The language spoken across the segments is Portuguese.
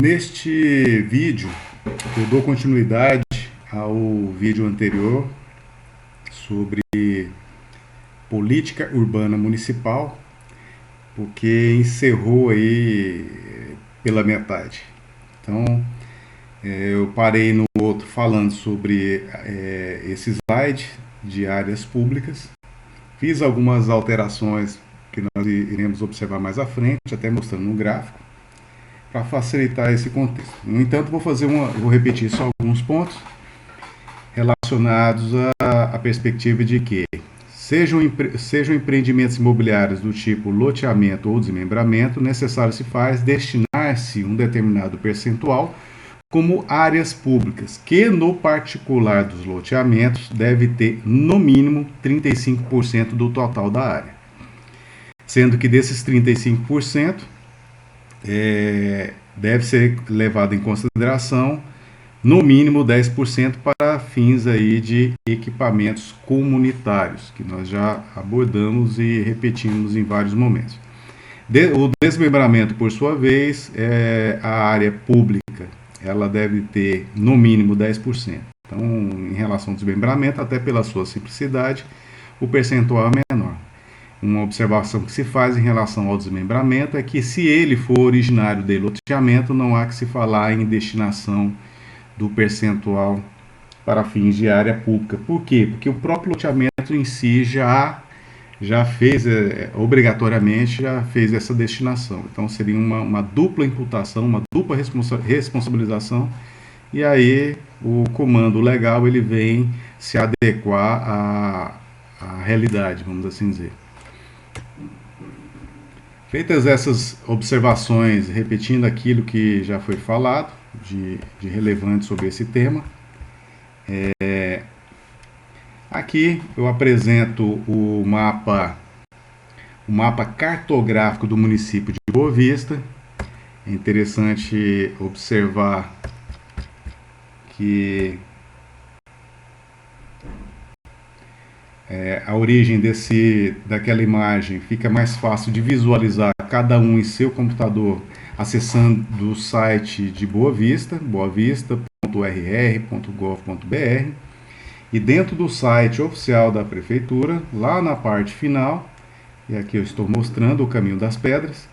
Neste vídeo, eu dou continuidade ao vídeo anterior sobre política urbana municipal, porque encerrou aí pela metade. Então, eu parei no outro falando sobre esse slide de áreas públicas, fiz algumas alterações que nós iremos observar mais à frente, até mostrando no gráfico, para facilitar esse contexto. No entanto, vou repetir só alguns pontos relacionados à perspectiva de que sejam empreendimentos imobiliários do tipo loteamento ou desmembramento, necessário se faz destinar-se um determinado percentual como áreas públicas, que no particular dos loteamentos deve ter no mínimo 35% do total da área. Sendo que desses 35%, deve ser levado em consideração no mínimo 10% para fins aí de equipamentos comunitários, que nós já abordamos e repetimos em vários momentos. O desmembramento, por sua vez, a área pública, ela deve ter no mínimo 10%. Então, em relação ao desmembramento, até pela sua simplicidade, o percentual é menor. Uma observação que se faz em relação ao desmembramento é que, se ele for originário de loteamento, não há que se falar em destinação do percentual para fins de área pública. Por quê? Porque o próprio loteamento em si já fez, obrigatoriamente, já fez essa destinação. Então, seria uma dupla imputação, uma dupla responsabilização, e aí o comando legal ele vem se adequar à realidade, vamos assim dizer. Feitas essas observações, repetindo aquilo que já foi falado, de relevante sobre esse tema, aqui eu apresento o mapa cartográfico do município de Boa Vista. É interessante observar que a origem daquela imagem fica mais fácil de visualizar, cada um em seu computador, acessando o site de Boa Vista, boavista.rr.gov.br, e dentro do site oficial da prefeitura, lá na parte final, e aqui eu estou mostrando o caminho das pedras,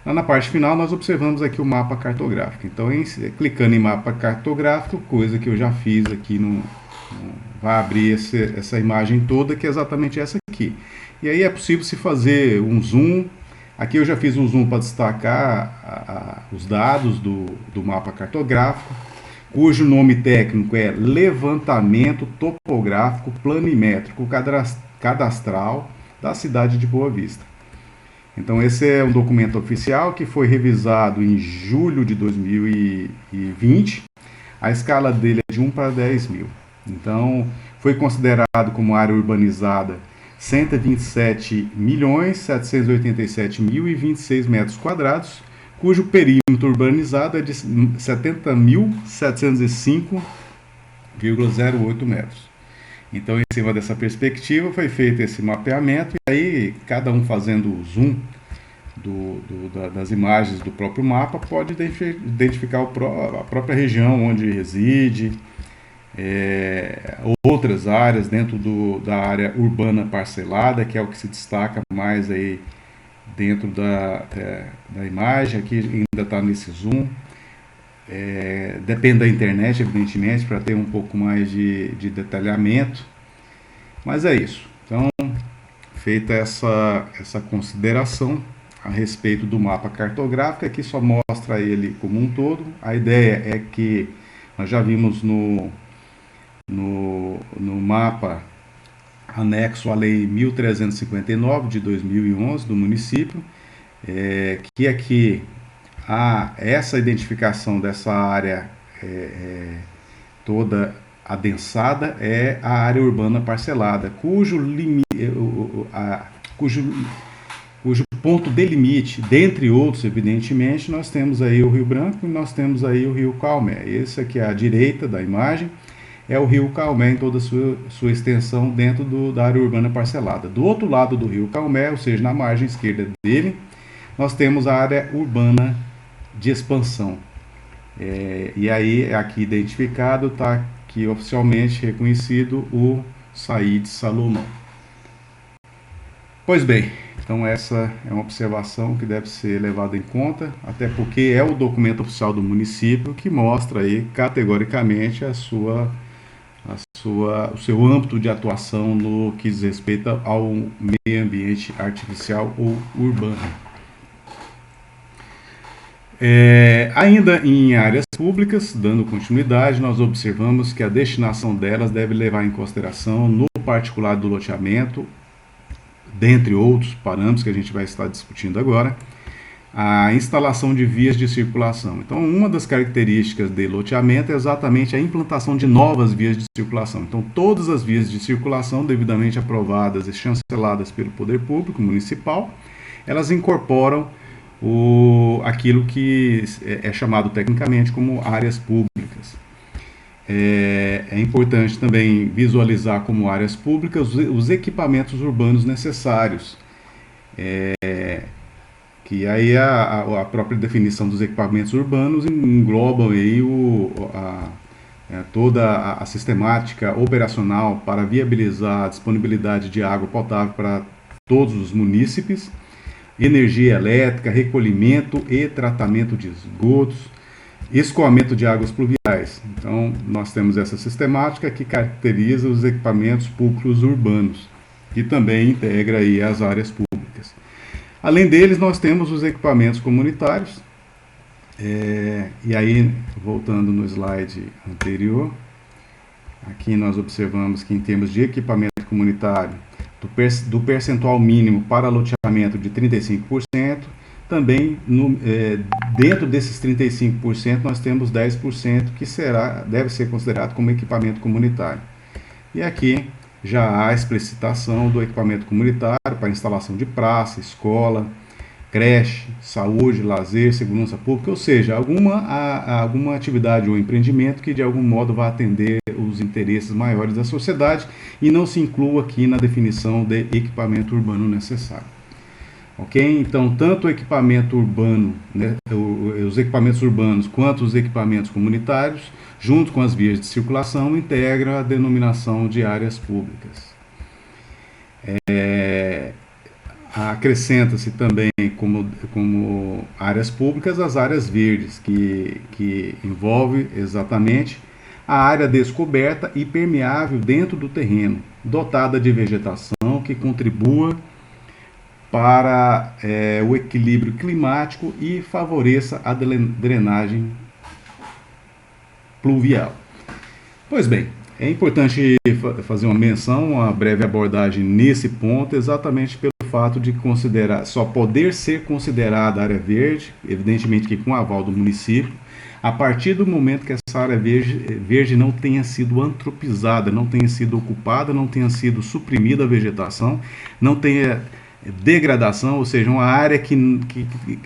lá na parte final nós observamos aqui o mapa cartográfico. Então, clicando em mapa cartográfico, coisa que eu já fiz aqui vai abrir essa imagem toda, que é exatamente essa aqui. E aí é possível se fazer um zoom. Aqui eu já fiz um zoom para destacar os dados do mapa cartográfico, cujo nome técnico é Levantamento Topográfico Planimétrico Cadastral da cidade de Boa Vista. Então, esse é um documento oficial que foi revisado em julho de 2020. A escala dele é de 1 para 10 mil. Então, foi considerado como área urbanizada 127.787.026 metros quadrados, cujo perímetro urbanizado é de 70.705,08 metros. Então, em cima dessa perspectiva, foi feito esse mapeamento, e aí cada um fazendo o zoom das imagens do próprio mapa pode identificar a própria região onde reside, outras áreas dentro da área urbana parcelada, que é o que se destaca mais aí dentro da imagem. Aqui ainda está nesse zoom. Depende da internet, evidentemente, para ter um pouco mais de detalhamento, mas é isso. Então, feita essa consideração a respeito do mapa cartográfico, aqui só mostra ele como um todo. A ideia é que nós já vimos no mapa anexo à Lei 1359 de 2011 do município, que aqui há essa identificação dessa área toda adensada, é a área urbana parcelada, cujo ponto de limite, dentre outros, evidentemente, nós temos aí o Rio Branco e nós temos aí o Rio Caumé. Esse aqui à direita da imagem é o Rio Caumé em toda a sua extensão dentro da área urbana parcelada. Do outro lado do Rio Caumé, ou seja, na margem esquerda dele, nós temos a área urbana de expansão. E aí, aqui identificado, está aqui oficialmente reconhecido o Said Salomão. Pois bem, então essa é uma observação que deve ser levada em conta, até porque é o documento oficial do município que mostra aí categoricamente o seu âmbito de atuação no que diz respeito ao meio ambiente artificial ou urbano. Ainda em áreas públicas, dando continuidade, nós observamos que a destinação delas deve levar em consideração, no particular do loteamento, dentre outros parâmetros que a gente vai estar discutindo agora, a instalação de vias de circulação. Então, uma das características de loteamento é exatamente a implantação de novas vias de circulação. Então, todas as vias de circulação devidamente aprovadas e chanceladas pelo poder público municipal, elas incorporam aquilo que é chamado tecnicamente como áreas públicas. É importante também visualizar como áreas públicas os equipamentos urbanos necessários, que aí a própria definição dos equipamentos urbanos engloba aí toda a sistemática operacional para viabilizar a disponibilidade de água potável para todos os munícipes, energia elétrica, recolhimento e tratamento de esgotos, escoamento de águas pluviais. Então, nós temos essa sistemática que caracteriza os equipamentos públicos urbanos, que também integra aí as áreas públicas. Além deles, nós temos os equipamentos comunitários. E aí, voltando no slide anterior, aqui nós observamos que em termos de equipamento comunitário, do percentual mínimo para loteamento de 35%, também dentro desses 35% nós temos 10% que deve ser considerado como equipamento comunitário. E aqui já há explicitação do equipamento comunitário para instalação de praça, escola, creche, saúde, lazer, segurança pública, ou seja, alguma atividade ou empreendimento que de algum modo vá atender os interesses maiores da sociedade e não se inclua aqui na definição de equipamento urbano necessário. Ok? Então, tanto o equipamento urbano, né, os equipamentos urbanos, quanto os equipamentos comunitários, junto com as vias de circulação, integram a denominação de áreas públicas. Acrescenta-se também como áreas públicas as áreas verdes, que envolve exatamente a área descoberta e permeável dentro do terreno, dotada de vegetação que contribua para o equilíbrio climático e favoreça a drenagem pluvial. Pois bem, é importante fazer uma menção, uma breve abordagem nesse ponto, exatamente pelo fato de só poder ser considerada área verde, evidentemente que com aval do município, a partir do momento que essa área verde não tenha sido antropizada, não tenha sido ocupada, não tenha sido suprimida a vegetação, não tenha degradação, ou seja, uma área que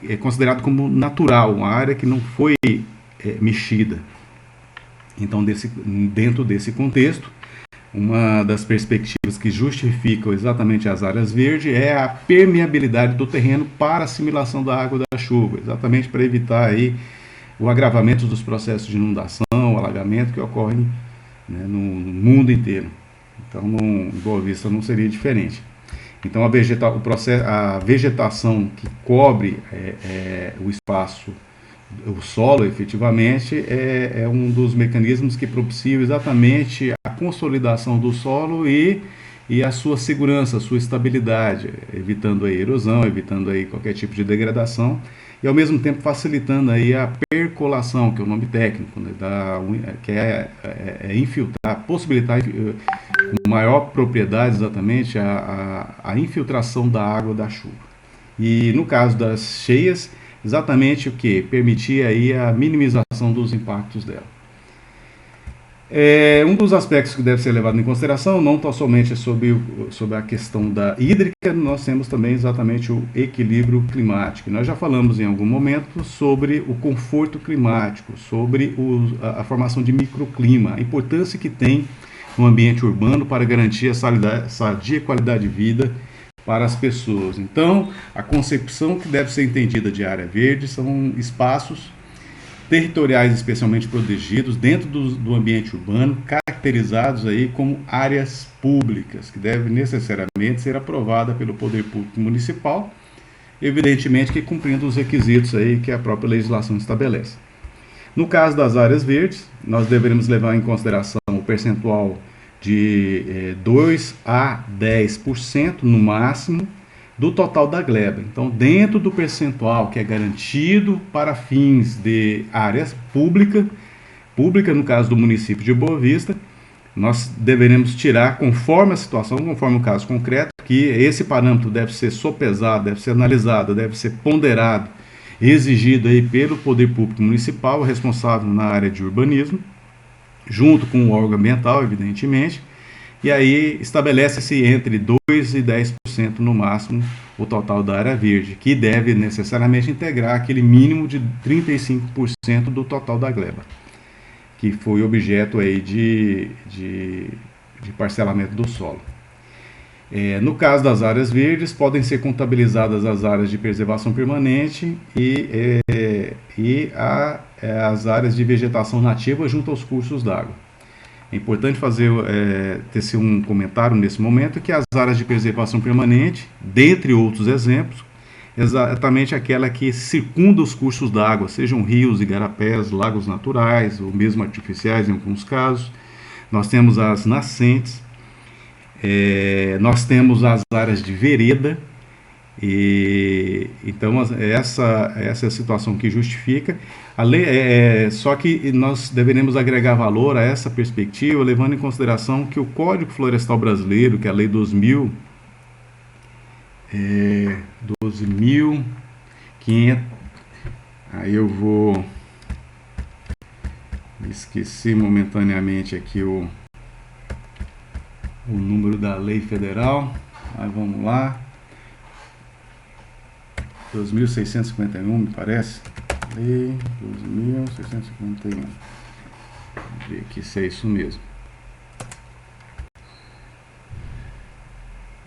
é considerada como natural, uma área que não foi mexida. Então, dentro desse contexto, uma das perspectivas que justificam exatamente as áreas verdes é a permeabilidade do terreno para assimilação da água da chuva, exatamente para evitar aí o agravamento dos processos de inundação, alagamento que ocorrem, né, no mundo inteiro. Então, em Boa Vista não seria diferente. Então, a vegetação que cobre o espaço, o solo, efetivamente, é um dos mecanismos que propiciam exatamente a consolidação do solo e a sua segurança, a sua estabilidade, evitando a erosão, evitando aí qualquer tipo de degradação e, ao mesmo tempo, facilitando aí a percolação, que é o nome técnico, né, que é infiltrar, possibilitar com maior propriedade exatamente a infiltração da água da chuva. E no caso das cheias, exatamente o que? Permitir aí a minimização dos impactos dela. Um dos aspectos que deve ser levado em consideração, não tão somente sobre a questão da hídrica, nós temos também exatamente o equilíbrio climático. Nós já falamos em algum momento sobre o conforto climático, sobre a formação de microclima, a importância que tem no ambiente urbano para garantir a sadia qualidade de vida para as pessoas. Então, a concepção que deve ser entendida de área verde são espaços territoriais especialmente protegidos dentro do ambiente urbano, caracterizados aí como áreas públicas, que devem necessariamente ser aprovada pelo poder público municipal, evidentemente que cumprindo os requisitos aí que a própria legislação estabelece. No caso das áreas verdes, nós deveremos levar em consideração o percentual de 2 a 10% no máximo do total da gleba. Então, dentro do percentual que é garantido para fins de áreas pública no caso do município de Boa Vista, nós deveremos tirar, conforme a situação, conforme o caso concreto, que esse parâmetro deve ser sopesado, deve ser analisado, deve ser ponderado, exigido aí pelo poder público municipal, responsável na área de urbanismo, junto com o órgão ambiental, evidentemente, e aí estabelece-se entre 2 e 10% no máximo o total da área verde, que deve necessariamente integrar aquele mínimo de 35% do total da gleba, que foi objeto aí de parcelamento do solo. No caso das áreas verdes, podem ser contabilizadas as áreas de preservação permanente e as áreas de vegetação nativa junto aos cursos d'água. É importante tecer um comentário nesse momento que as áreas de preservação permanente, dentre outros exemplos, exatamente aquela que circunda os cursos d'água, sejam rios, igarapés, lagos naturais ou mesmo artificiais em alguns casos. Nós temos as nascentes, nós temos as áreas de vereda, então essa é a situação que justifica. Só que nós deveremos agregar valor a essa perspectiva, levando em consideração que o Código Florestal Brasileiro, que é a Lei 12.500, aí eu vou esqueci momentaneamente aqui o número da lei federal, mas vamos lá, 2.651, me parece, lei 2.651, vamos ver aqui se é isso mesmo,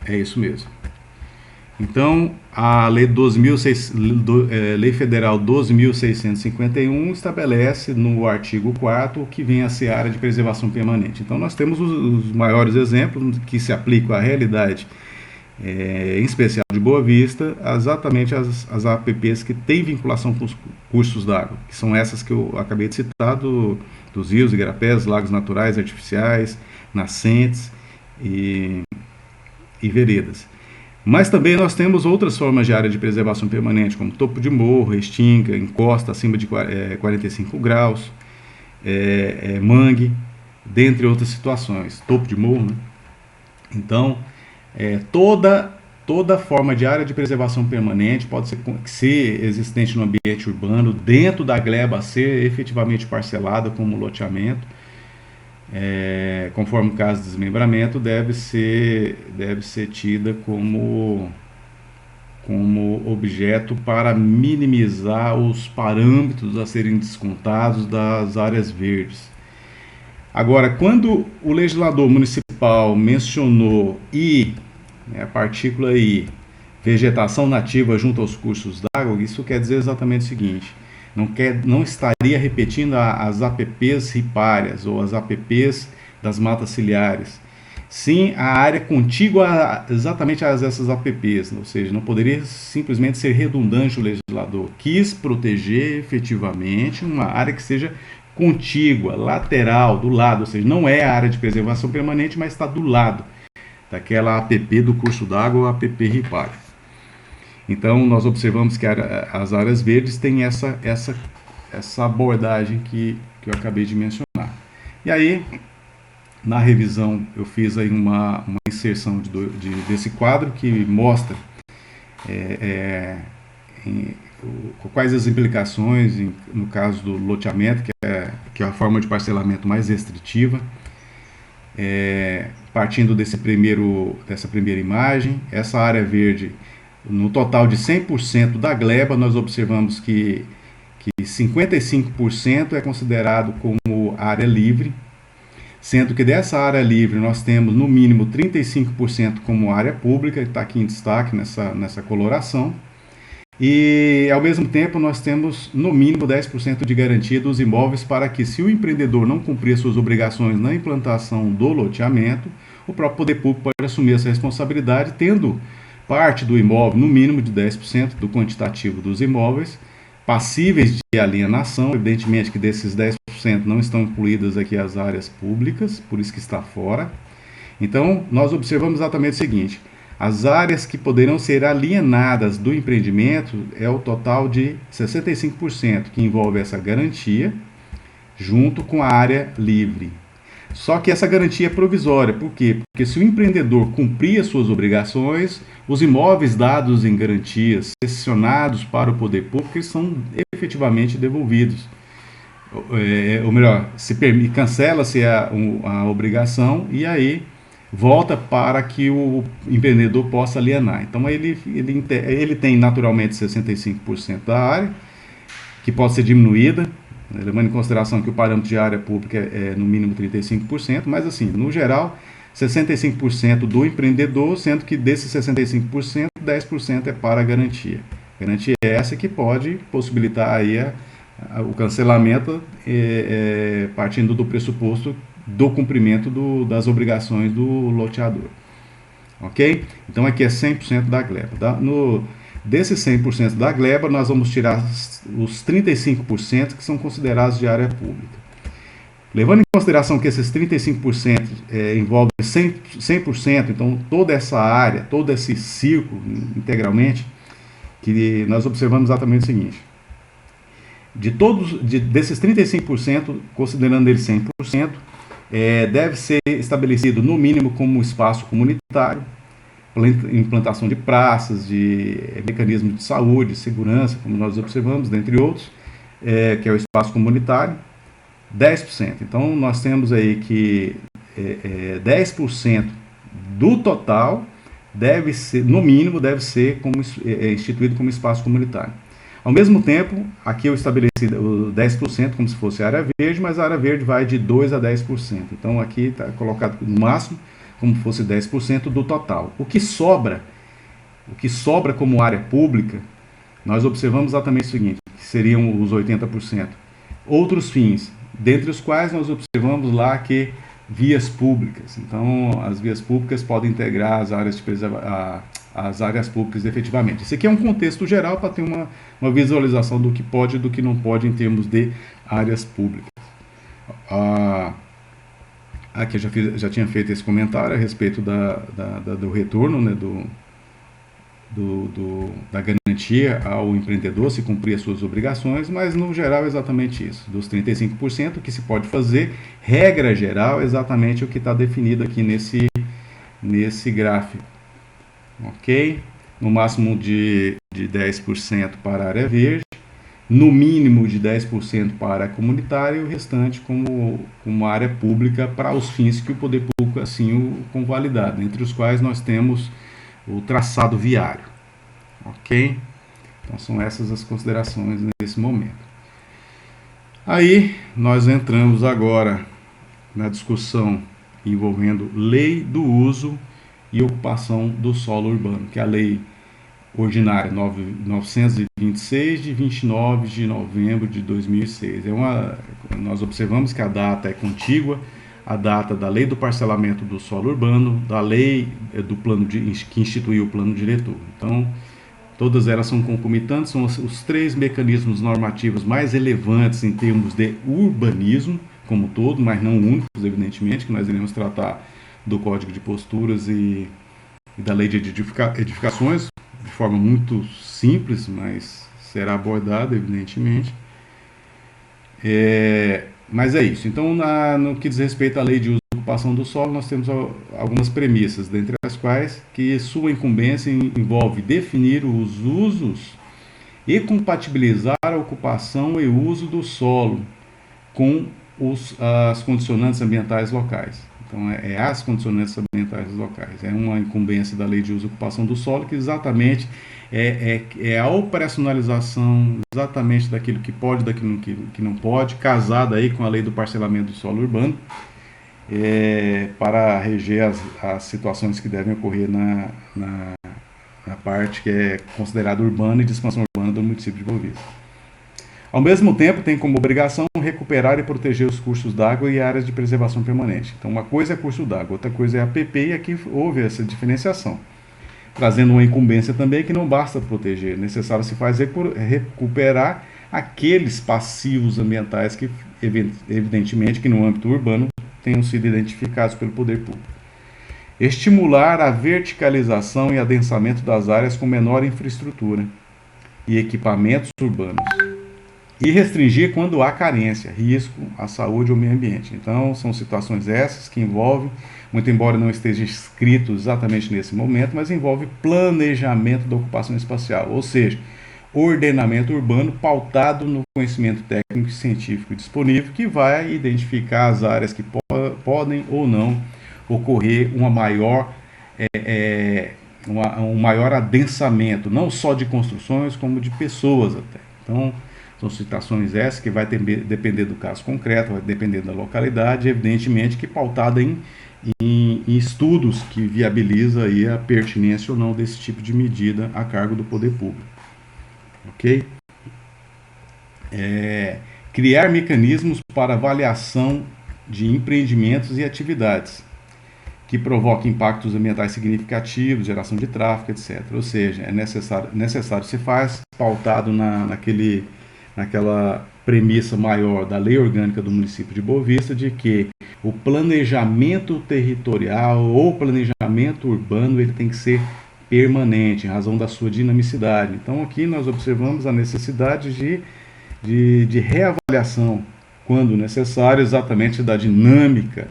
é isso mesmo. Então, a Lei Federal 12.651 estabelece no artigo 4º o que vem a ser a área de preservação permanente. Então, nós temos os maiores exemplos que se aplicam à realidade, em especial de Boa Vista, exatamente as APPs que têm vinculação com os cursos d'água, que são essas que eu acabei de citar, dos rios, igarapés, lagos naturais, artificiais, nascentes e veredas. Mas também nós temos outras formas de área de preservação permanente, como topo de morro, restinga, encosta acima de 45 graus, mangue, dentre outras situações, topo de morro, né? Então, toda forma de área de preservação permanente pode ser existente no ambiente urbano, dentro da gleba a ser efetivamente parcelada como loteamento, conforme o caso de desmembramento, deve ser tida como objeto para minimizar os parâmetros a serem descontados das áreas verdes. Agora, quando o legislador municipal mencionou a partícula I, vegetação nativa junto aos cursos d'água, isso quer dizer exatamente o seguinte: não estaria repetindo as APPs ripárias ou as APPs das matas ciliares. Sim, a área contígua exatamente a essas APPs, ou seja, não poderia simplesmente ser redundante o legislador. Quis proteger efetivamente uma área que seja contígua, lateral, do lado, ou seja, não é a área de preservação permanente, mas está do lado daquela APP do curso d'água ou APP ripária. Então, nós observamos que as áreas verdes têm essa abordagem que eu acabei de mencionar. E aí, na revisão, eu fiz aí uma inserção desse quadro que mostra quais as implicações no caso do loteamento, que é a forma de parcelamento mais restritiva. Partindo dessa primeira imagem, essa área verde, no total de 100% da gleba, nós observamos que 55% é considerado como área livre, sendo que dessa área livre nós temos no mínimo 35% como área pública, que está aqui em destaque nessa coloração, E, ao mesmo tempo, nós temos no mínimo 10% de garantia dos imóveis para que, se o empreendedor não cumprir suas obrigações na implantação do loteamento, o próprio poder público pode assumir essa responsabilidade, tendo parte do imóvel, no mínimo de 10% do quantitativo dos imóveis, passíveis de alienação. Evidentemente que desses 10% não estão incluídas aqui as áreas públicas, por isso que está fora. Então, nós observamos exatamente o seguinte: as áreas que poderão ser alienadas do empreendimento é o total de 65%, que envolve essa garantia, junto com a área livre. Só que essa garantia é provisória. Por quê? Porque se o empreendedor cumprir as suas obrigações, os imóveis dados em garantias, cessionados para o poder público, eles são efetivamente devolvidos. Ou melhor, cancela-se a obrigação e aí volta para que o empreendedor possa alienar. Então ele tem naturalmente 65% da área, que pode ser diminuída, levando em consideração que o parâmetro de área pública é no mínimo 35%, mas assim, no geral, 65% do empreendedor, sendo que desses 65%, 10% é para a garantia. Garantia é essa que pode possibilitar aí o cancelamento partindo do pressuposto do cumprimento das obrigações do loteador. Ok? Então aqui é 100% da gleba. Tá? Desses 100% da gleba, nós vamos tirar os 35% que são considerados de área pública. Levando em consideração que esses 35% envolvem 100%, então toda essa área, todo esse círculo integralmente, que nós observamos exatamente o seguinte: desses 35%, considerando ele 100%, deve ser estabelecido no mínimo como espaço comunitário, implantação de praças, de mecanismos de saúde, segurança, como nós observamos, dentre outros, que é o espaço comunitário, 10%. Então, nós temos aí que 10% do total deve ser, no mínimo, deve ser instituído como espaço comunitário. Ao mesmo tempo, aqui eu estabeleci o 10% como se fosse área verde, mas a área verde vai de 2% a 10%. Então, aqui está colocado no máximo como se fosse 10% do total. O que sobra como área pública, nós observamos exatamente o seguinte, que seriam os 80%. Outros fins, dentre os quais nós observamos lá que vias públicas. Então, as vias públicas podem integrar as áreas públicas efetivamente. Isso aqui é um contexto geral para ter uma visualização do que pode e do que não pode em termos de áreas públicas. Aqui eu já tinha feito esse comentário a respeito do retorno, né, da garantia ao empreendedor se cumprir as suas obrigações, mas no geral é exatamente isso. Dos 35%, o que se pode fazer, regra geral, é exatamente o que está definido aqui nesse gráfico. Ok? No máximo de 10% para a área verde, no mínimo de 10% para a área comunitária e o restante como área pública para os fins que o poder público assim o convalidado, entre os quais nós temos o traçado viário. Ok? Então são essas as considerações nesse momento. Aí nós entramos agora na discussão envolvendo lei do uso e ocupação do solo urbano, que é a lei ordinária 926 de 29 de novembro de 2006. Nós observamos que a data é contígua à data da lei do parcelamento do solo urbano, da lei que instituiu o plano diretor. Então, todas elas são concomitantes, são os três mecanismos normativos mais relevantes em termos de urbanismo, como todo, mas não únicos, evidentemente, que nós iremos tratar do Código de Posturas e da Lei de Edificações, de forma muito simples, mas será abordada, evidentemente. Mas é isso. Então, no que diz respeito à Lei de Uso e Ocupação do Solo, nós temos algumas premissas, dentre as quais que sua incumbência envolve definir os usos e compatibilizar a ocupação e uso do solo com as condicionantes ambientais locais. Então, as condicionantes ambientais locais. É uma incumbência da Lei de Uso e Ocupação do Solo, que exatamente é a operacionalização exatamente daquilo que pode, daquilo que não pode, casada aí com a Lei do Parcelamento do Solo Urbano, para reger as situações que devem ocorrer na parte que é considerada urbana e de expansão urbana do município de Boa Vista. Ao mesmo tempo, tem como obrigação recuperar e proteger os cursos d'água e áreas de preservação permanente. Então, uma coisa é curso d'água, outra coisa é APP, e aqui houve essa diferenciação, trazendo uma incumbência também que não basta proteger, é necessário se fazer recuperar aqueles passivos ambientais que, evidentemente, que no âmbito urbano tenham sido identificados pelo poder público. Estimular a verticalização e adensamento das áreas com menor infraestrutura e equipamentos urbanos. E restringir quando há carência, risco à saúde ou meio ambiente. Então, são situações essas que envolvem, muito embora não esteja escrito exatamente nesse momento, mas envolve planejamento da ocupação espacial, ou seja, ordenamento urbano pautado no conhecimento técnico e científico disponível, que vai identificar as áreas que podem ou não ocorrer um maior adensamento, não só de construções, como de pessoas até. Então, são situações essas que vai depender do caso concreto, vai depender da localidade, evidentemente que pautada em estudos que viabiliza aí a pertinência ou não desse tipo de medida a cargo do poder público. Ok? Criar mecanismos para avaliação de empreendimentos e atividades que provoquem impactos ambientais significativos, geração de tráfego, etc. Ou seja, é necessário se faz pautado naquela premissa maior da Lei Orgânica do município de Boa Vista, de que o planejamento territorial ou planejamento urbano ele tem que ser permanente, em razão da sua dinamicidade. Então aqui nós observamos a necessidade de reavaliação, quando necessário, exatamente da dinâmica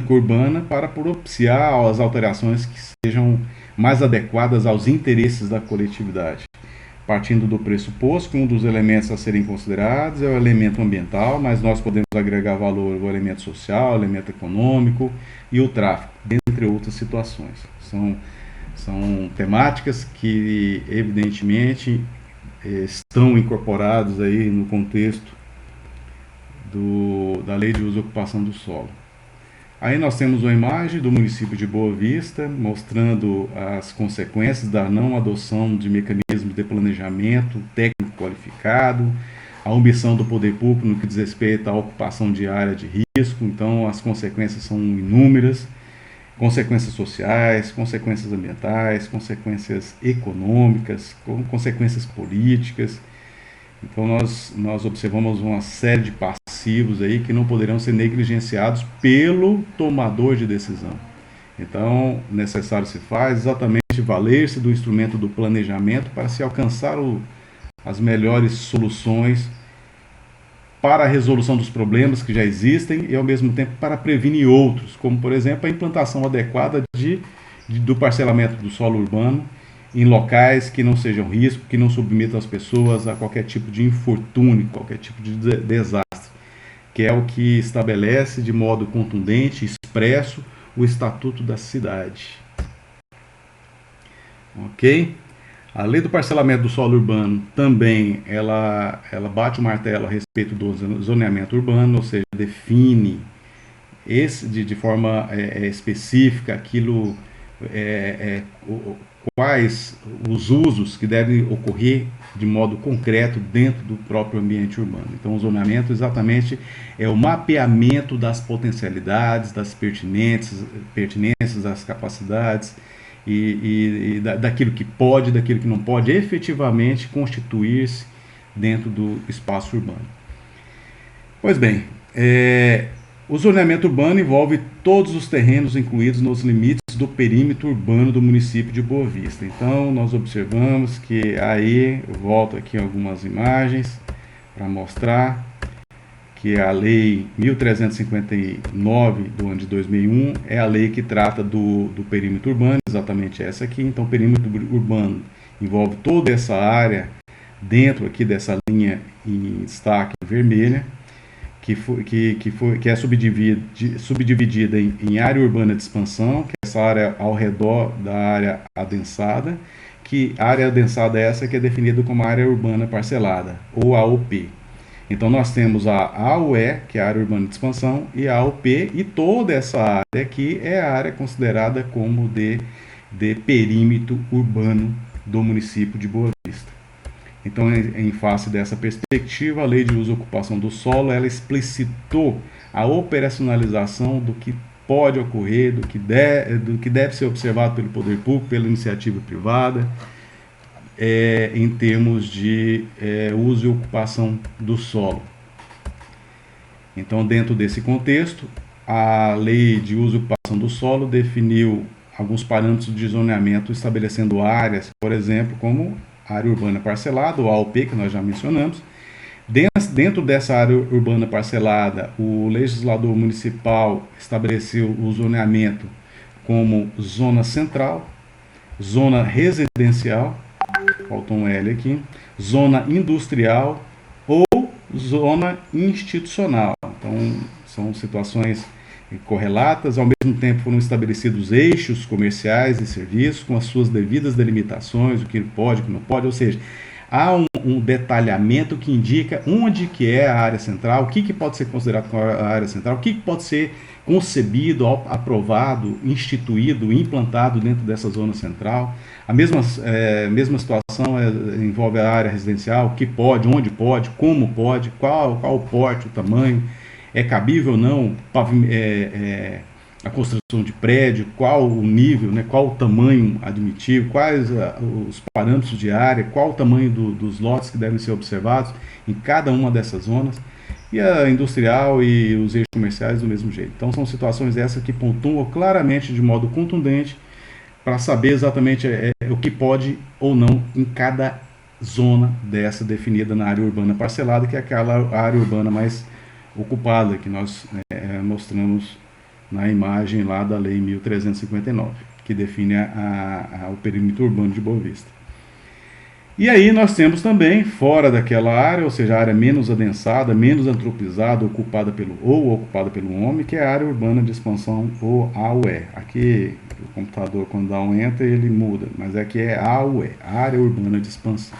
urbana, para propiciar as alterações que sejam mais adequadas aos interesses da coletividade. Partindo do pressuposto que um dos elementos a serem considerados é o elemento ambiental, mas nós podemos agregar valor ao elemento social, ao elemento econômico e o tráfico, dentre outras situações. São temáticas que, evidentemente, estão incorporadas aí no contexto da Lei de Uso e Ocupação do Solo. Aí nós temos uma imagem do município de Boa Vista, mostrando as consequências da não adoção de mecanismos de planejamento técnico qualificado, a omissão do poder público no que diz respeito à ocupação de área de risco. Então as consequências são inúmeras, consequências sociais, consequências ambientais, consequências econômicas, consequências políticas. Então nós observamos uma série de passivos aí que não poderão ser negligenciados pelo tomador de decisão. Então, necessário se faz exatamente valer-se do instrumento do planejamento para se alcançar as melhores soluções para a resolução dos problemas que já existem e, ao mesmo tempo, para prevenir outros, como, por exemplo, a implantação adequada do parcelamento do solo urbano em locais que não sejam risco, que não submetam as pessoas a qualquer tipo de infortúnio, qualquer tipo de desastre, que é o que estabelece de modo contundente, expresso, o Estatuto da Cidade. Ok? A lei do parcelamento do solo urbano também, ela bate o martelo a respeito do zoneamento urbano, ou seja, define de forma específica aquilo, quais os usos que devem ocorrer de modo concreto dentro do próprio ambiente urbano. Então, o zoneamento exatamente é o mapeamento das potencialidades, das pertinências, das capacidades e daquilo que pode, daquilo que não pode efetivamente constituir-se dentro do espaço urbano. Pois bem, o zoneamento urbano envolve todos os terrenos incluídos nos limites do perímetro urbano do município de Boa Vista. Então, nós observamos que aí, eu volto aqui algumas imagens para mostrar que a Lei 1359 do ano de 2001 é a lei que trata do perímetro urbano, exatamente essa aqui. Então, o perímetro urbano envolve toda essa área dentro aqui dessa linha em destaque vermelha, que é subdividida em área urbana de expansão, que é essa área ao redor da área adensada, que área adensada é essa que é definida como área urbana parcelada, ou AUP. Então nós temos a AUE, que é a área urbana de expansão, e a AUP, e toda essa área aqui é a área considerada como de perímetro urbano do município de Boa Vista. Então, em face dessa perspectiva, a Lei de Uso e Ocupação do Solo, ela explicitou a operacionalização do que pode ocorrer, do que deve ser observado pelo poder público, pela iniciativa privada, em termos de uso e ocupação do solo. Então, dentro desse contexto, a Lei de Uso e Ocupação do Solo definiu alguns parâmetros de zoneamento, estabelecendo áreas, por exemplo, como área urbana parcelada, ou AUP, que nós já mencionamos. Dentro dessa área urbana parcelada, o legislador municipal estabeleceu o zoneamento como zona central, zona residencial, faltou um L aqui, zona industrial ou zona institucional. Então, são situações correlatas, ao mesmo tempo foram estabelecidos eixos comerciais e serviços com as suas devidas delimitações, o que pode, o que não pode, ou seja, há um detalhamento que indica onde que é a área central, o que pode ser considerado como a área central, o que pode ser concebido, aprovado, instituído, implantado dentro dessa zona central. A mesma situação envolve a área residencial, o que pode, onde pode, como pode, qual o porte, o tamanho, é cabível ou não a construção de prédio, qual o nível, né, qual o tamanho admitido, quais os parâmetros de área, qual o tamanho dos lotes que devem ser observados em cada uma dessas zonas, e a industrial e os eixos comerciais do mesmo jeito. Então são situações essas que pontuam claramente de modo contundente para saber exatamente o que pode ou não em cada zona dessa definida na área urbana parcelada, que é aquela área urbana mais ocupada que nós mostramos na imagem lá da Lei 1359, que define o perímetro urbano de Boa Vista. E aí nós temos também, fora daquela área, ou seja, a área menos adensada, menos antropizada, ocupada pelo homem, que é a área urbana de expansão, ou AUE. Aqui o computador, quando dá um enter, ele muda, mas aqui é AUE, área urbana de expansão.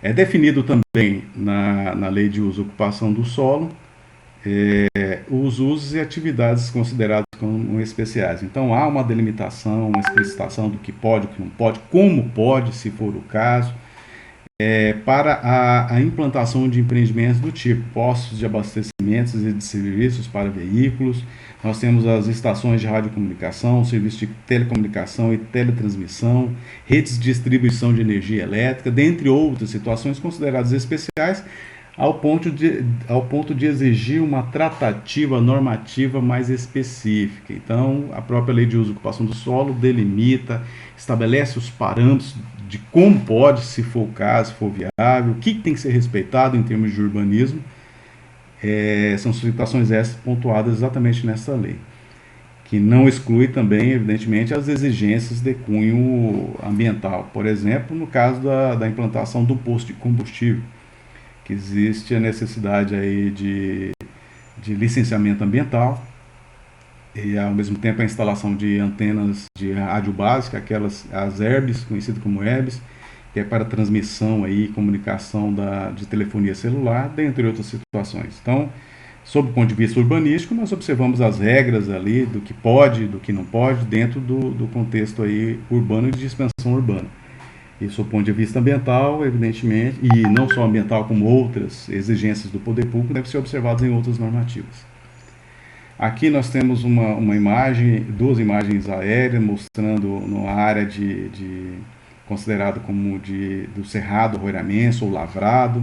É definido também na Lei de Uso e Ocupação do Solo os usos e atividades considerados como especiais. Então há uma delimitação, uma explicitação do que pode, o que não pode, como pode, se for o caso, para a implantação de empreendimentos do tipo postos de abastecimentos e de serviços para veículos. Nós temos as estações de radiocomunicação, serviços de telecomunicação e teletransmissão, redes de distribuição de energia elétrica, dentre outras situações consideradas especiais, ao ponto de exigir uma tratativa normativa mais específica. Então, a própria Lei de Uso e Ocupação do Solo delimita, estabelece os parâmetros de como pode, se for o caso, se for viável, o que tem que ser respeitado em termos de urbanismo. São situações essas pontuadas exatamente nessa lei, que não exclui também, evidentemente, as exigências de cunho ambiental. Por exemplo, no caso da implantação do posto de combustível, que existe a necessidade aí de licenciamento ambiental e, ao mesmo tempo, a instalação de antenas de rádio básica, as ERBs, conhecidas como ERBs, que é para transmissão e comunicação de telefonia celular, dentre outras situações. Então, sob o ponto de vista urbanístico, nós observamos as regras ali do que pode, do que não pode, dentro do contexto aí urbano e de expansão urbana. E sob o ponto de vista ambiental, evidentemente, e não só ambiental, como outras exigências do poder público, devem ser observadas em outras normativas. Aqui nós temos uma imagem, duas imagens aéreas, mostrando uma área considerada como do Cerrado Roiramense ou Lavrado,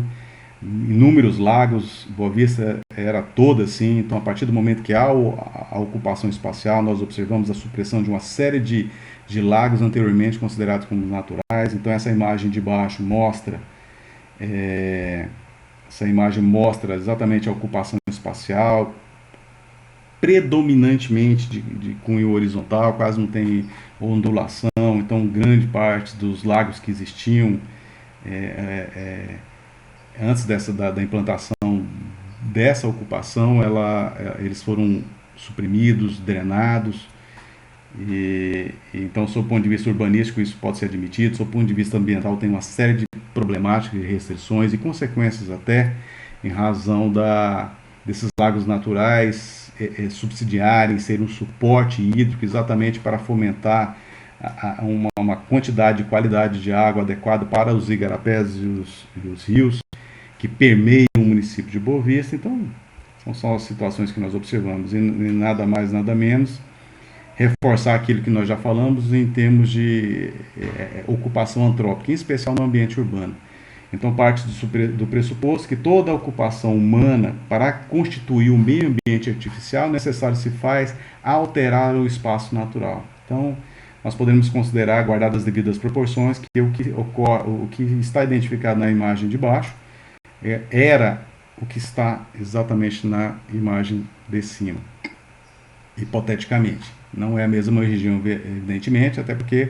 inúmeros lagos. Boa Vista era toda assim. Então, a partir do momento que há a ocupação espacial, nós observamos a supressão de uma série de lagos anteriormente considerados como naturais. Então, essa imagem de baixo mostra exatamente a ocupação espacial, predominantemente de cunho horizontal, quase não tem ondulação. Então, grande parte dos lagos que existiam antes da implantação dessa ocupação, eles foram suprimidos, drenados. Então, sob o ponto de vista urbanístico, isso pode ser admitido. Sob o ponto de vista ambiental, tem uma série de problemáticas, de restrições e consequências até em razão desses lagos naturais subsidiarem, ser um suporte hídrico exatamente para fomentar uma quantidade e qualidade de água adequada para os igarapés e os rios que permeiam o município de Boa Vista. Então, são só as situações que nós observamos e nada mais, nada menos. Reforçar aquilo que nós já falamos em termos de ocupação antrópica, em especial no ambiente urbano. Então, parte do pressuposto que toda ocupação humana, para constituir o meio ambiente artificial, necessário se faz alterar o espaço natural. Então, nós podemos considerar, guardadas as devidas proporções, que o que está identificado na imagem de baixo era o que está exatamente na imagem de cima, hipoteticamente. Não é a mesma região, evidentemente, até porque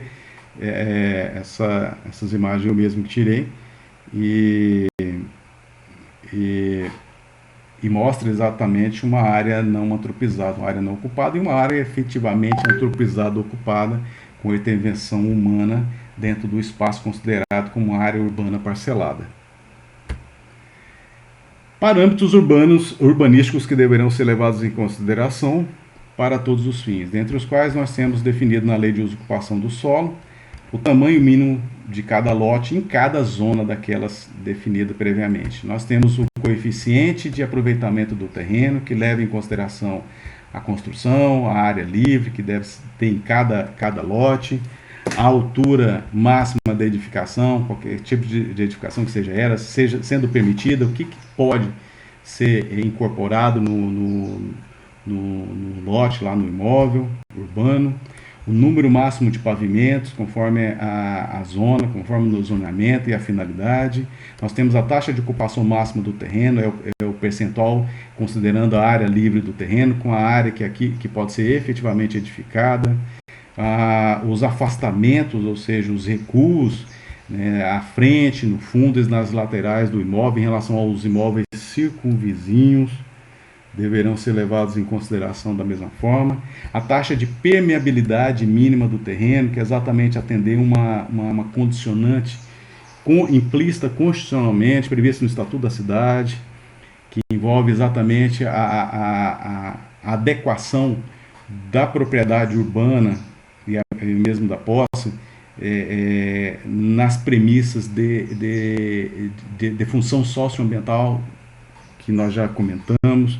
essas imagens eu mesmo tirei e mostra exatamente uma área não antropizada, uma área não ocupada e uma área efetivamente antropizada, ocupada, com intervenção humana dentro do espaço considerado como área urbana parcelada. Parâmetros urbanísticos que deverão ser levados em consideração para todos os fins, dentre os quais nós temos definido na Lei de Uso e Ocupação do Solo o tamanho mínimo de cada lote em cada zona daquelas definida previamente. Nós temos o coeficiente de aproveitamento do terreno, que leva em consideração a construção, a área livre que deve ter em cada lote, a altura máxima da edificação, qualquer tipo de edificação que seja sendo permitida, o que pode ser incorporado no lote, lá no imóvel urbano, o número máximo de pavimentos, conforme a zona, conforme o zonamento e a finalidade. Nós temos a taxa de ocupação máxima do terreno, é o percentual considerando a área livre do terreno, com a área que pode ser efetivamente edificada. Os afastamentos, ou seja, os recuos, né, à frente, no fundo e nas laterais do imóvel, em relação aos imóveis circunvizinhos, deverão ser levados em consideração da mesma forma. A taxa de permeabilidade mínima do terreno, que é exatamente atender uma condicionante implícita constitucionalmente, prevista no Estatuto da Cidade, que envolve exatamente a adequação da propriedade urbana e mesmo da posse nas premissas de função socioambiental que nós já comentamos.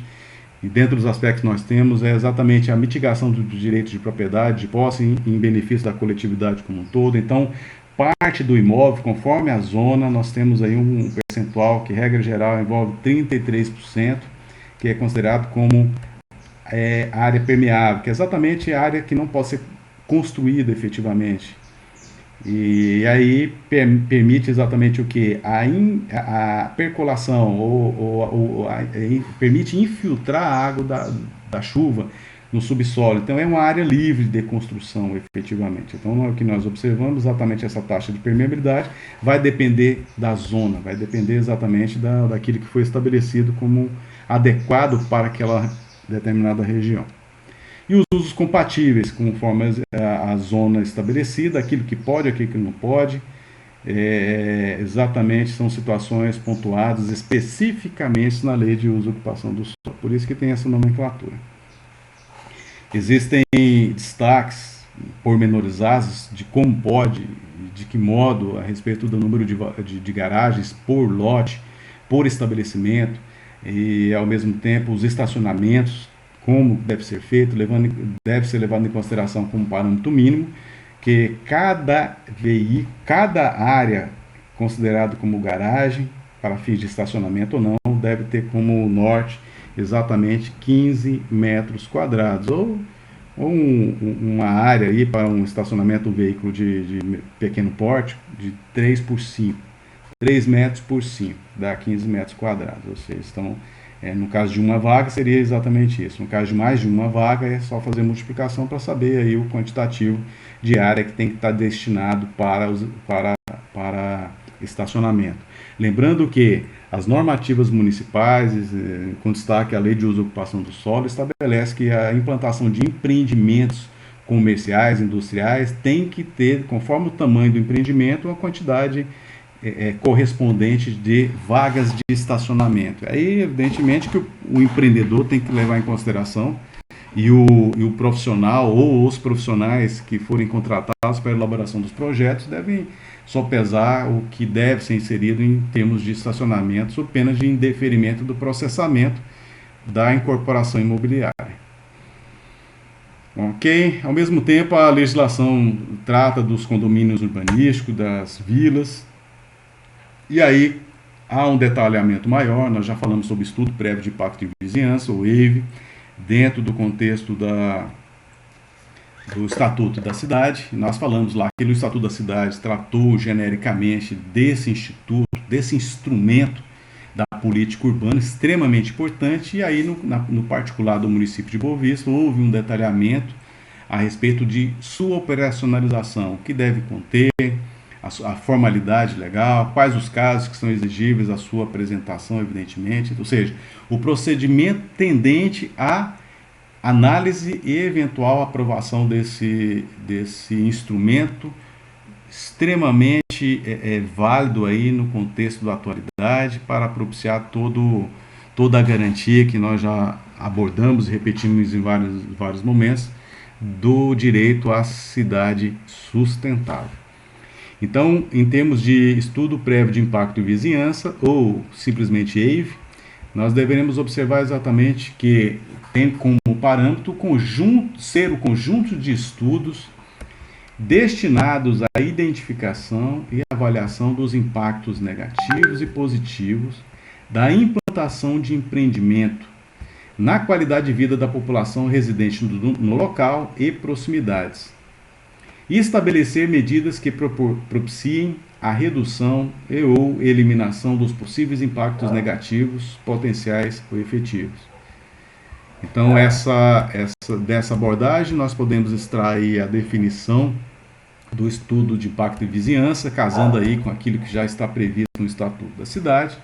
E dentro dos aspectos que nós temos é exatamente a mitigação dos direitos de propriedade, de posse, em benefício da coletividade como um todo. Então, parte do imóvel, conforme a zona, nós temos aí um percentual que, regra geral, envolve 33%, que é considerado como área permeável, que é exatamente a área que não pode ser construída efetivamente. E aí permite exatamente o que? A percolação, permite infiltrar a água da chuva no subsolo. Então é uma área livre de construção efetivamente. Então o que nós observamos, exatamente essa taxa de permeabilidade, vai depender da zona, vai depender exatamente daquilo que foi estabelecido como adequado para aquela determinada região. E os usos compatíveis, conforme a zona estabelecida, aquilo que pode, aquilo que não pode, exatamente são situações pontuadas especificamente na Lei de Uso e Ocupação do Solo. Por isso que tem essa nomenclatura. Existem destaques pormenorizados de como pode, de que modo, a respeito do número de garagens por lote, por estabelecimento, e ao mesmo tempo os estacionamentos, como deve ser feito, deve ser levado em consideração como parâmetro mínimo, que cada área considerada como garagem, para fins de estacionamento ou não, deve ter como norte exatamente 15 metros quadrados, ou uma área aí para um estacionamento, um veículo de pequeno porte, de 3 por 5, 3 metros por 5, dá 15 metros quadrados, ou seja, no caso de uma vaga seria exatamente isso. No caso de mais de uma vaga é só fazer multiplicação para saber aí o quantitativo de área que tem que estar destinado para estacionamento. Lembrando que as normativas municipais, com destaque a Lei de Uso e Ocupação do Solo, estabelece que a implantação de empreendimentos comerciais, industriais, tem que ter, conforme o tamanho do empreendimento, uma quantidade correspondente de vagas de estacionamento. Aí, evidentemente, que o empreendedor tem que levar em consideração e o profissional ou os profissionais que forem contratados usados para a elaboração dos projetos devem sopesar o que deve ser inserido em termos de estacionamento, sob pena de indeferimento do processamento da incorporação imobiliária. Ok? Ao mesmo tempo, a legislação trata dos condomínios urbanísticos, das vilas, e aí há um detalhamento maior. Nós já falamos sobre estudo prévio de impacto de vizinhança, o EIV, dentro do contexto do Estatuto da Cidade. Nós falamos lá que o Estatuto da Cidade tratou genericamente desse instituto, desse instrumento da política urbana, extremamente importante, e aí no particular do município de Boa Vista houve um detalhamento a respeito de sua operacionalização, que deve conter a formalidade legal, quais os casos que são exigíveis a sua apresentação, evidentemente, ou seja, o procedimento tendente à análise e eventual aprovação desse instrumento extremamente válido aí no contexto da atualidade para propiciar toda a garantia que nós já abordamos e repetimos em vários momentos do direito à cidade sustentável. Então, em termos de estudo prévio de impacto e vizinhança, ou simplesmente EIV, nós deveremos observar exatamente que tem como parâmetro ser o conjunto de estudos destinados à identificação e avaliação dos impactos negativos e positivos da implantação de empreendimento na qualidade de vida da população residente no local e proximidades, e estabelecer medidas que propiciem a redução e ou eliminação dos possíveis impactos negativos, potenciais ou efetivos. Então, dessa abordagem, nós podemos extrair a definição do estudo de impacto e vizinhança, casando aí com aquilo que já está previsto no Estatuto da Cidade,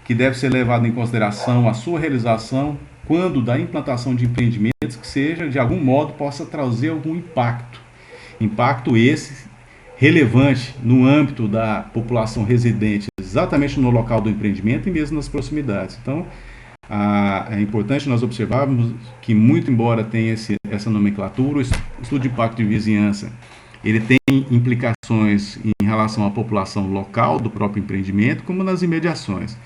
que deve ser levado em consideração a sua realização quando da implantação de empreendimentos que seja, de algum modo, possa trazer algum impacto. Impacto esse relevante no âmbito da população residente, exatamente no local do empreendimento e mesmo nas proximidades. Então, é importante nós observarmos que, muito embora tenha essa nomenclatura, o estudo de impacto de vizinhança, ele tem implicações em relação à população local do próprio empreendimento, como nas imediações.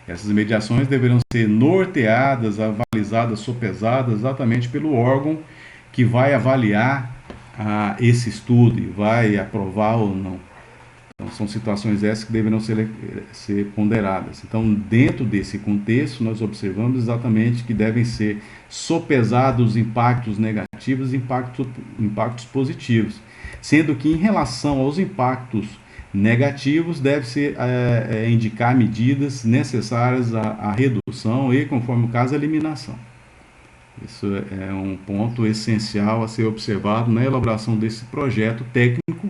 Essas imediações deverão ser norteadas, avalizadas, sopesadas exatamente pelo órgão que vai avaliar esse estudo e vai aprovar ou não. Então, são situações essas que deverão ser ponderadas. Então, dentro desse contexto, nós observamos exatamente que devem ser sopesados impactos negativos e impactos positivos, sendo que, em relação aos impactos negativos, deve-se indicar medidas necessárias à redução e, conforme o caso, à eliminação. Isso é um ponto essencial a ser observado na elaboração desse projeto técnico,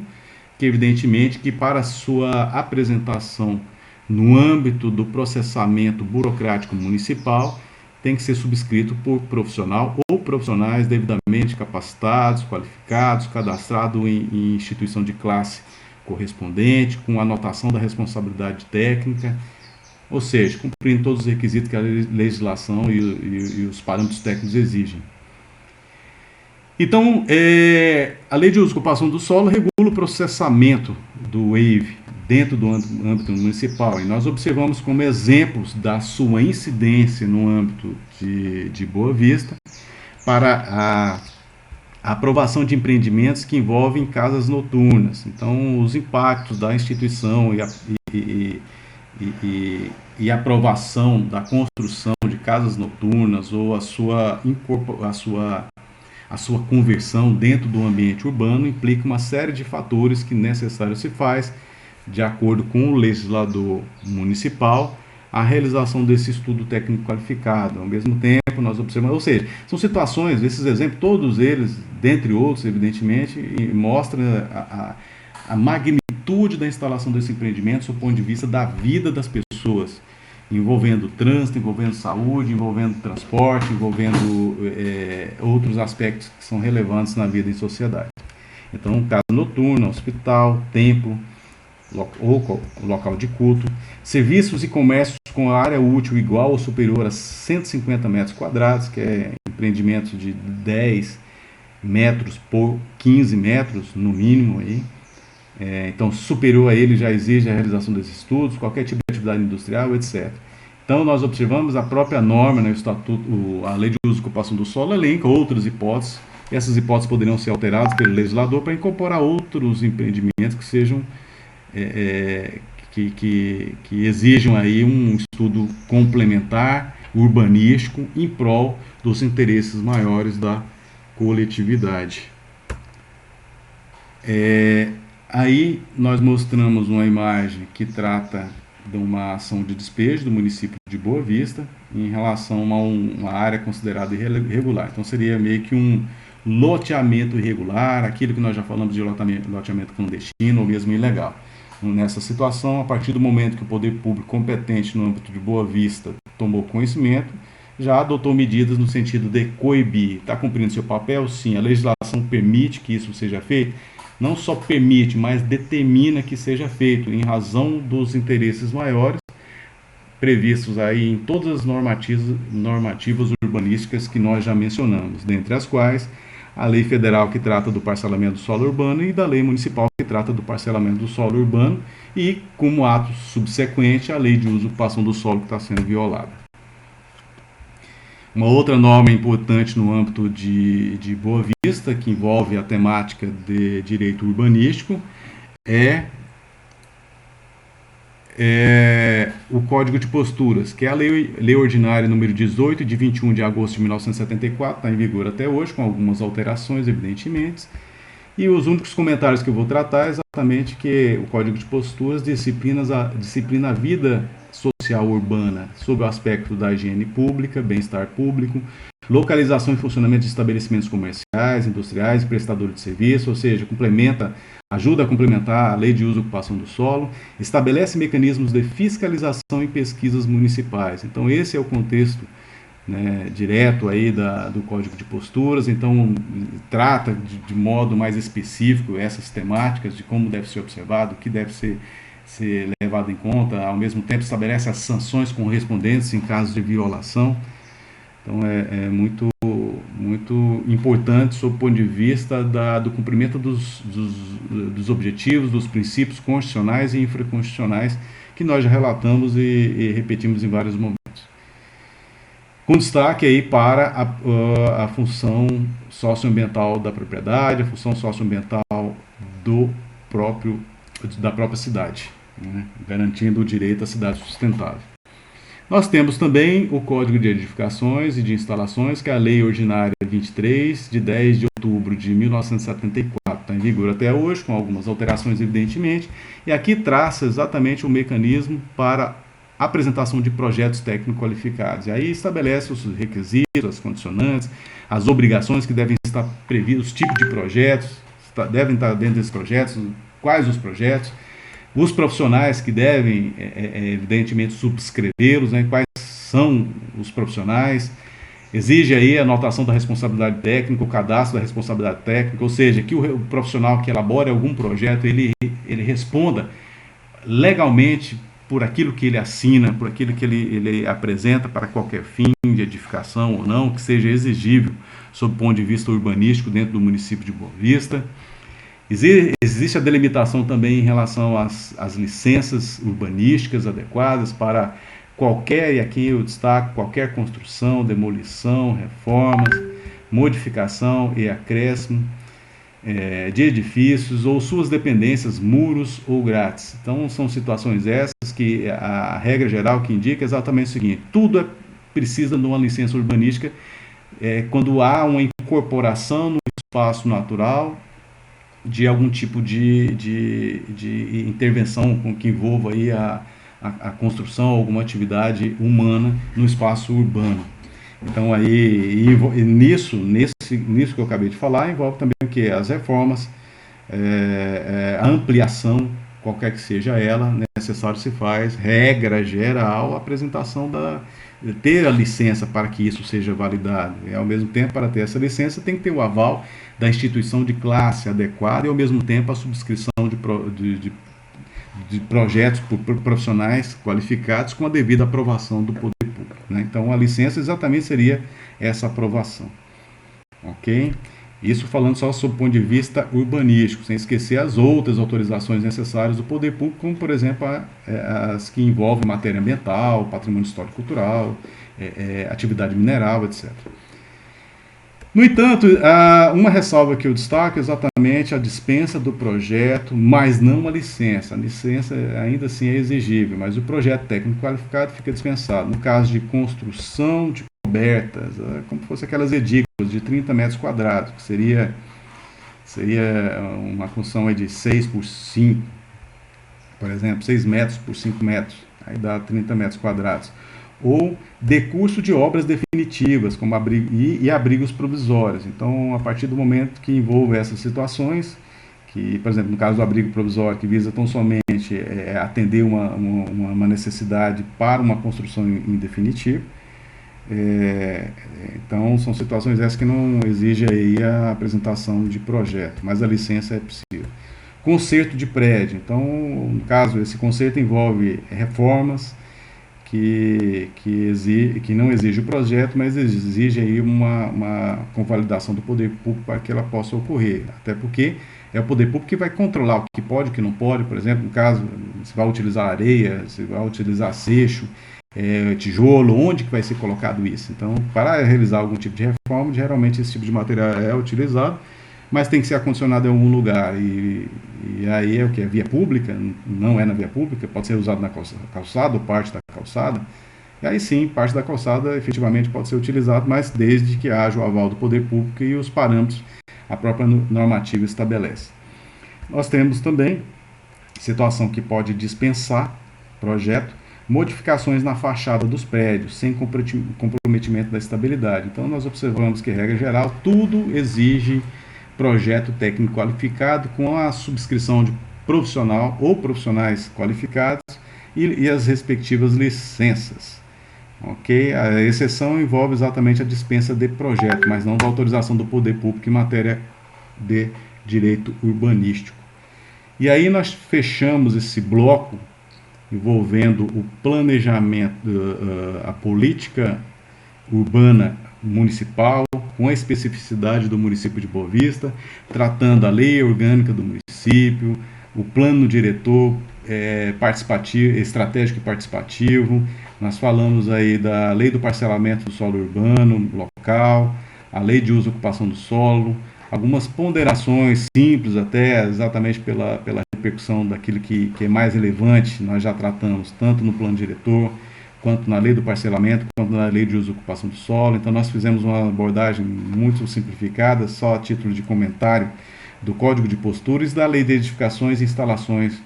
que evidentemente que para sua apresentação no âmbito do processamento burocrático municipal tem que ser subscrito por profissional ou profissionais devidamente capacitados, qualificados, cadastrado em instituição de classe correspondente, com anotação da responsabilidade técnica, ou seja, cumprindo todos os requisitos que a legislação e os parâmetros técnicos exigem. Então, a Lei de Uso e Ocupação do Solo regula o processamento do EIV dentro do âmbito municipal, e nós observamos como exemplos da sua incidência no âmbito de Boa Vista para a aprovação de empreendimentos que envolvem casas noturnas. Então, os impactos da instituição e a aprovação da construção de casas noturnas ou a sua conversão dentro do ambiente urbano implica uma série de fatores que necessário se faz, de acordo com o legislador municipal, a realização desse estudo técnico qualificado. Ao mesmo tempo, nós observamos, ou seja, são situações, esses exemplos, todos eles, dentre outros, evidentemente, mostram a magnitude da instalação desse empreendimento do ponto de vista da vida das pessoas, envolvendo trânsito, envolvendo saúde, envolvendo transporte, envolvendo outros aspectos que são relevantes na vida em sociedade. Então, casa noturna, hospital, templo, ou local de culto, serviços e comércios com área útil igual ou superior a 150 metros quadrados, que é empreendimentos de 10 metros por 15 metros, no mínimo. Aí. Então, superior a ele já exige a realização desses estudos, qualquer tipo de atividade industrial, etc. Então, nós observamos a própria norma, né, o estatuto, a Lei de Uso e Ocupação do Solo elenca outras hipóteses. Essas hipóteses poderiam ser alteradas pelo legislador para incorporar outros empreendimentos que sejam que exijam aí um estudo complementar, urbanístico, em prol dos interesses maiores da coletividade. Aí nós mostramos uma imagem que trata de uma ação de despejo do município de Boa Vista em relação a uma área considerada irregular. Então seria meio que um loteamento irregular, aquilo que nós já falamos de loteamento clandestino ou mesmo ilegal. Nessa situação, a partir do momento que o poder público competente no âmbito de Boa Vista tomou conhecimento, já adotou medidas no sentido de coibir. Está cumprindo seu papel? Sim. A legislação permite que isso seja feito? Não só permite, mas determina que seja feito em razão dos interesses maiores previstos aí em todas as normativas urbanísticas que nós já mencionamos, dentre as quais a lei federal que trata do parcelamento do solo urbano e da lei municipal que trata do parcelamento do solo urbano e, como ato subsequente, a lei de uso e ocupação do solo que está sendo violada. Uma outra norma importante no âmbito de Boa Vista, que envolve a temática de direito urbanístico, é o Código de Posturas, que é a lei Ordinária número 18, de 21 de agosto de 1974, está em vigor até hoje, com algumas alterações, evidentemente. E os únicos comentários que eu vou tratar é exatamente que o Código de Posturas disciplina a vida social urbana sob o aspecto da higiene pública, bem-estar público, localização e funcionamento de estabelecimentos comerciais, industriais, prestadores de serviço, ou seja, ajuda a complementar a lei de uso e ocupação do solo, estabelece mecanismos de fiscalização e pesquisas municipais. Então esse é o contexto, né, direto aí do Código de Posturas. Então trata de modo mais específico essas temáticas de como deve ser observado, o que deve ser levado em conta, ao mesmo tempo estabelece as sanções correspondentes em caso de violação. Então é muito importante sob o ponto de vista do cumprimento dos objetivos, dos princípios constitucionais e infraconstitucionais que nós já relatamos e repetimos em vários momentos. Com destaque aí para a função socioambiental da propriedade, a função socioambiental da própria cidade, né, garantindo o direito à cidade sustentável. Nós temos também o Código de Edificações e de Instalações, que é a Lei Ordinária 23, de 10 de outubro de 1974, está em vigor até hoje, com algumas alterações, evidentemente, e aqui traça exatamente o mecanismo para apresentação de projetos técnicos qualificados. E aí estabelece os requisitos, as condicionantes, as obrigações que devem estar previstos, os tipos de projetos, devem estar dentro desses projetos, quais os projetos, os profissionais que devem, evidentemente, subscrevê-los, né, quais são os profissionais, exige aí a anotação da responsabilidade técnica, o cadastro da responsabilidade técnica, ou seja, que o profissional que elabore algum projeto, ele responda legalmente por aquilo que ele assina, por aquilo que ele apresenta para qualquer fim de edificação ou não, que seja exigível sob o ponto de vista urbanístico dentro do município de Boa Vista. Existe a delimitação também em relação às licenças urbanísticas adequadas para qualquer, e aqui eu destaco, qualquer construção, demolição, reformas, modificação e acréscimo de edifícios ou suas dependências, muros ou grades. Então são situações essas que a regra geral que indica é exatamente o seguinte: tudo precisa de uma licença urbanística quando há uma incorporação no espaço natural de algum tipo de intervenção que envolva aí a construção, alguma atividade humana no espaço urbano. Então aí nisso que eu acabei de falar, envolve também o que? As reformas, a ampliação, qualquer que seja ela, necessário se faz, regra geral, a apresentação ter a licença para que isso seja validado. E ao mesmo tempo, para ter essa licença, tem que ter o aval da instituição de classe adequada e ao mesmo tempo a subscrição de projetos por profissionais qualificados com a devida aprovação do poder público, né? Então a licença exatamente seria essa aprovação, ok? Isso falando só sob o ponto de vista urbanístico, sem esquecer as outras autorizações necessárias do poder público, como, por exemplo, as que envolvem matéria ambiental, patrimônio histórico-cultural, atividade mineral, etc. No entanto, uma ressalva que eu destaco é exatamente a dispensa do projeto, mas não a licença. A licença ainda assim é exigível, mas o projeto técnico qualificado fica dispensado. No caso de construção de cobertas, como se fosse aquelas edículas de 30 metros quadrados, que seria uma construção de 6 por 5, por exemplo, 6 metros por 5 metros, aí dá 30 metros quadrados. Ou decurso de obras definitivas, como e abrigos provisórios. Então, a partir do momento que envolve essas situações, que, por exemplo, no caso do abrigo provisório, que visa tão somente atender uma necessidade para uma construção em definitivo, então são situações essas que não exigem aí a apresentação de projeto, mas a licença é possível. Conserto de prédio. Então, no caso, esse conserto envolve reformas, que não exige o projeto, mas exige aí uma convalidação do poder público para que ela possa ocorrer. Até porque é o poder público que vai controlar o que pode e o que não pode. Por exemplo, no caso, se vai utilizar areia, se vai utilizar seixo, tijolo, onde que vai ser colocado isso. Então, para realizar algum tipo de reforma, geralmente esse tipo de material é utilizado, mas tem que ser acondicionado em algum lugar. E aí é o que? É via pública? Não é na via pública, pode ser usado na calçada ou parte da calçada. E aí sim, parte da calçada efetivamente pode ser utilizado, mas desde que haja o aval do poder público e os parâmetros a própria normativa estabelece. Nós temos também situação que pode dispensar projeto, modificações na fachada dos prédios, sem comprometimento da estabilidade. Então nós observamos que, regra geral, tudo exige projeto técnico qualificado com a subscrição de profissional ou profissionais qualificados e as respectivas licenças. Ok? A exceção envolve exatamente a dispensa de projeto, mas não da autorização do poder público em matéria de direito urbanístico. E aí nós fechamos esse bloco envolvendo o planejamento, a política urbana municipal, com a especificidade do município de Boa Vista, tratando a lei orgânica do município, o plano diretor participativo, estratégico e participativo. Nós falamos aí da lei do parcelamento do solo urbano local, a lei de uso e ocupação do solo, algumas ponderações simples até, exatamente pela repercussão daquilo que é mais relevante, nós já tratamos tanto no plano diretor, quanto na lei do parcelamento, quanto na lei de uso e ocupação do solo. Então nós fizemos uma abordagem muito simplificada, só a título de comentário, do Código de Posturas e da lei de edificações e instalações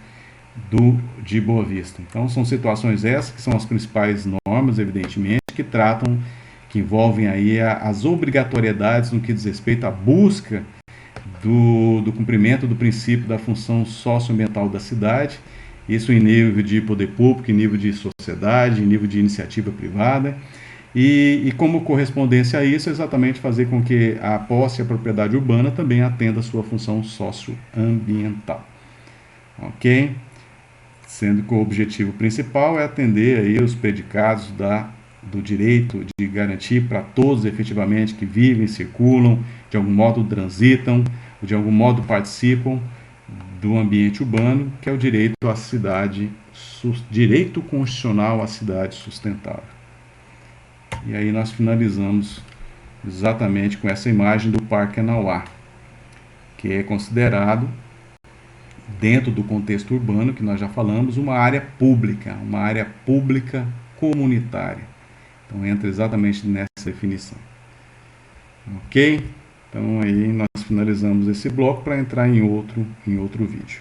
de Boa Vista. Então são situações essas que são as principais normas, evidentemente, que envolvem aí as obrigatoriedades no que diz respeito à busca do cumprimento do princípio da função socioambiental da cidade, isso em nível de poder público, em nível de sociedade, em nível de iniciativa privada, e como correspondência a isso, exatamente fazer com que a posse e a propriedade urbana também atenda a sua função socioambiental. Ok? Sendo que o objetivo principal é atender aí os predicados do direito de garantir para todos efetivamente que vivem, circulam, de algum modo transitam, ou de algum modo participam do ambiente urbano, que é o direito à cidade, direito constitucional à cidade sustentável. E aí nós finalizamos exatamente com essa imagem do Parque Anauá, que é considerado, dentro do contexto urbano, que nós já falamos, uma área pública comunitária. Então entra exatamente nessa definição. Ok? Então aí nós finalizamos esse bloco para entrar em outro vídeo.